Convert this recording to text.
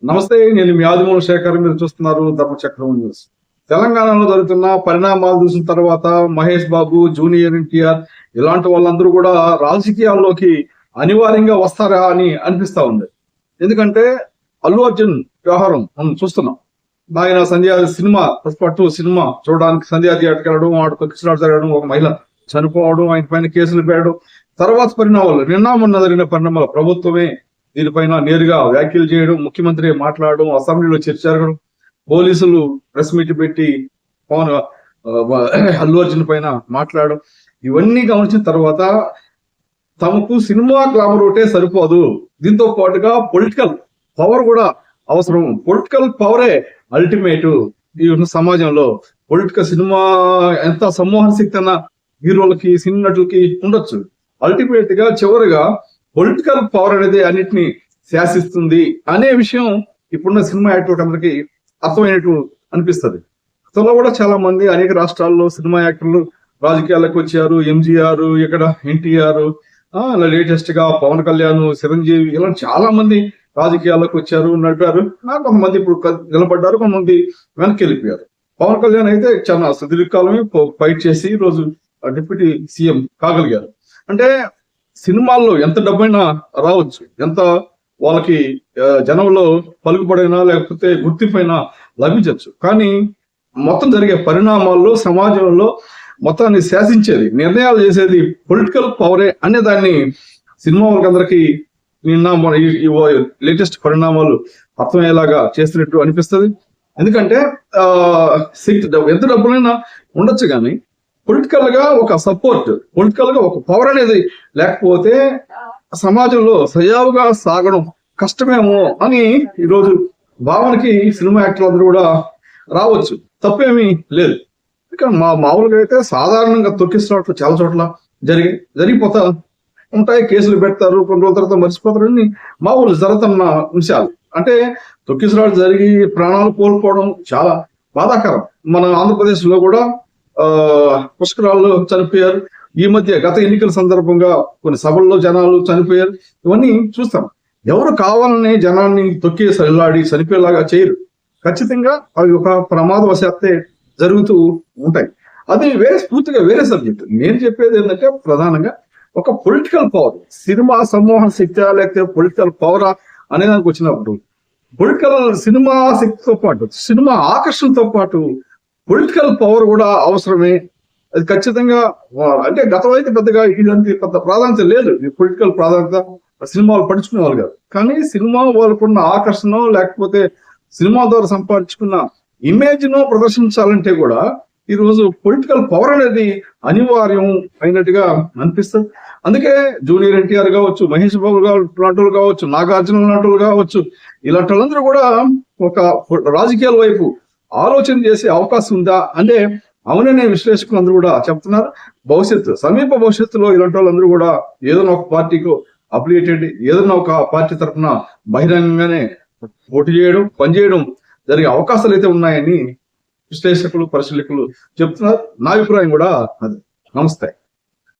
నమస్తే, నేను మీ ఆదిమూల శేఖర్. మీరు చూస్తున్నారు ధర్మచక్రం న్యూస్. తెలంగాణలో జరుగుతున్న పరిణామాలు చూసిన తర్వాత మహేష్ బాబు, జూనియర్ ఎన్టీఆర్ ఇలాంటి వాళ్ళందరూ కూడా రాజకీయాల్లోకి అనివార్యంగా వస్తారా అని అనిపిస్తా ఉంది. ఎందుకంటే అల్లు అర్జున్ వ్యవహారం మనం చూస్తున్నాం. ఆయన సంధ్యా సినిమా పట్టు సినిమా చూడడానికి సంధ్యా థియేటర్కి వెళ్ళడం, వాటితో కిసిరాడు జరగడం, ఒక మహిళ చనిపోవడం, ఆయన పైన కేసులు పెట్టడం, తర్వాత పరిణామాలు నిన్న మొన్న జరిగిన పరిణామాలు ప్రభుత్వమే దీనిపైన నేరుగా వ్యాఖ్యలు చేయడం, ముఖ్యమంత్రి మాట్లాడడం, అసెంబ్లీలో చర్చ జరగడం, పోలీసులు ప్రెస్ మీట్ పెట్టి పవన్ అల్లు అర్జున్ పైన మాట్లాడడం, ఇవన్నీ గమనించిన తర్వాత తమకు సినిమా గ్లామర్ ఒకటే సరిపోదు, దీంతో పాటుగా పొలిటికల్ పవర్ కూడా అవసరం. పొలిటికల్ పవరే అల్టిమేట్ ఈ సమాజంలో. పొలిటికల్ సినిమా ఎంత సమ్మోహన శక్తి అన్న హీరోలకి, సినీ నటులకి ఉండొచ్చు. అల్టిమేట్ గా చివరిగా పొలిటికల్ పవర్ అనేది అన్నిటిని శాసిస్తుంది అనే విషయం ఇప్పుడున్న సినిమా యాక్టర్ అందరికి అర్థమైనట్టు అనిపిస్తుంది. గతంలో కూడా చాలా మంది అనేక రాష్ట్రాల్లో సినిమా యాక్టర్లు రాజకీయాలకు వచ్చారు. ఎంజీఆర్, ఇక్కడ ఎన్టీఆర్, లేటెస్ట్ గా పవన్ కళ్యాణ్, చిరంజీవి, ఇలా చాలా మంది రాజకీయాలకు వచ్చారు, నడిపారు. కొంతమంది ఇప్పుడు నిలబడ్డారు, కొంతమంది వెనక్కి వెళ్ళిపోయారు. పవన్ కళ్యాణ్ అయితే చాలా సుదీర్ఘకాలమే ఫైట్ చేసి ఈ రోజు డిప్యూటీ సీఎం కాగలిగారు. అంటే సినిమాల్లో ఎంత డబ్బైనా రావచ్చు, ఎంత వాళ్ళకి జనంలో పలుకుబడైనా లేకపోతే గుర్తింపైనా లభించవచ్చు. కానీ మొత్తం జరిగే పరిణామాల్లో సమాజంలో మొత్తాన్ని శాసించేది, నిర్ణయాలు చేసేది పొలిటికల్ పవరే అనే దాన్ని సినిమా వాళ్ళకందరికీ నిన్న లేటెస్ట్ పరిణామాలు అర్థమయ్యేలాగా చేస్తున్నట్టు అనిపిస్తుంది. ఎందుకంటే ఎంత డబ్బులైనా ఉండొచ్చు, కానీ పొలిటికల్ గా ఒక సపోర్ట్, పొలిటికల్ గా ఒక పవర్ అనేది లేకపోతే సమాజంలో సజావుగా సాగడం కష్టమేమో అని ఈరోజు భావనకి సినిమా యాక్టర్లు అందరూ కూడా రావచ్చు. తప్పేమీ లేదు. ఇక మామూలుగా అయితే సాధారణంగా తొక్కిస్తున్నట్లు చాలా చోట్ల జరిగిపోతా ఉంటాయి. కేసులు పెడతారు, కొన్ని రోజుల తర్వాత మర్చిపోతారు. అన్ని మామూలు జరుగుతున్న విషయాలు. అంటే తొక్కిసలాట జరిగి ప్రాణాలు కోల్పోవడం చాలా బాధాకరం. మన ఆంధ్రప్రదేశ్ లో కూడా పుష్కరాల్లో చనిపోయారు. ఈ మధ్య గత ఎన్నికల సందర్భంగా కొన్ని సభల్లో జనాలు చనిపోయారు. ఇవన్నీ చూస్తాం. ఎవరు కావాలని జనాన్ని తొక్కేసి వెళ్ళాడి చనిపోయేలాగా చేయరు. ఖచ్చితంగా అవి ఒక ప్రమాదవశాత్తే జరుగుతూ ఉంటాయి. అది పూర్తిగా వేరే సబ్జెక్ట్. నేను చెప్పేది ఏంటంటే ప్రధానంగా ఒక పొలిటికల్ పవర్, సినిమా సమూహ శక్తి లేకపోతే పొలిటికల్ పవర్ అనే దానికి వచ్చినప్పుడు పొలిటికల్ సినిమా శక్తితో పాటు, సినిమా ఆకర్షణతో పాటు పొలిటికల్ పవర్ కూడా అవసరమే. అది ఖచ్చితంగా. అంటే గతంలో అయితే పెద్దగా ఇదంతా పెద్ద ప్రాధాన్యత లేదు, పొలిటికల్ ప్రాధాన్యత సినిమాలు పడుచుకునే వాళ్ళు కాదు. కానీ సినిమా వాళ్ళకున్న ఆకర్షణ లేకపోతే సినిమా ద్వారా సంపాదించుకున్న ఇమేజ్ ను ప్రదర్శించాలంటే కూడా ఈ రోజు పొలిటికల్ పవర్ అనేది అనివార్యం అయినట్టుగా అనిపిస్తుంది. అందుకే జూనియర్ ఎన్టీఆర్ కావచ్చు, మహేష్ బాబు లాంటి కావచ్చు, నాగార్జున లాంటి కావచ్చు, ఇలాంటి వాళ్ళందరూ కూడా ఒక రాజకీయాల వైపు ఆలోచన చేసే అవకాశం ఉందా అంటే అవుననే విశ్లేషకులు అందరూ కూడా చెప్తున్నారు. సమీప భవిష్యత్తులో ఇలాంటి వాళ్ళందరూ కూడా ఏదైనా ఒక పార్టీకి అప్లికేటెడ్, ఏదైనా ఒక పార్టీ తరఫున బహిరంగంగానే పోటీ చేయడం, పనిచేయడం జరిగే అవకాశాలు అయితే ఉన్నాయని విశ్లేషకులు, పరిశీలకులు చెప్తున్నారు. నా అభిప్రాయం కూడా అది. నమస్తే.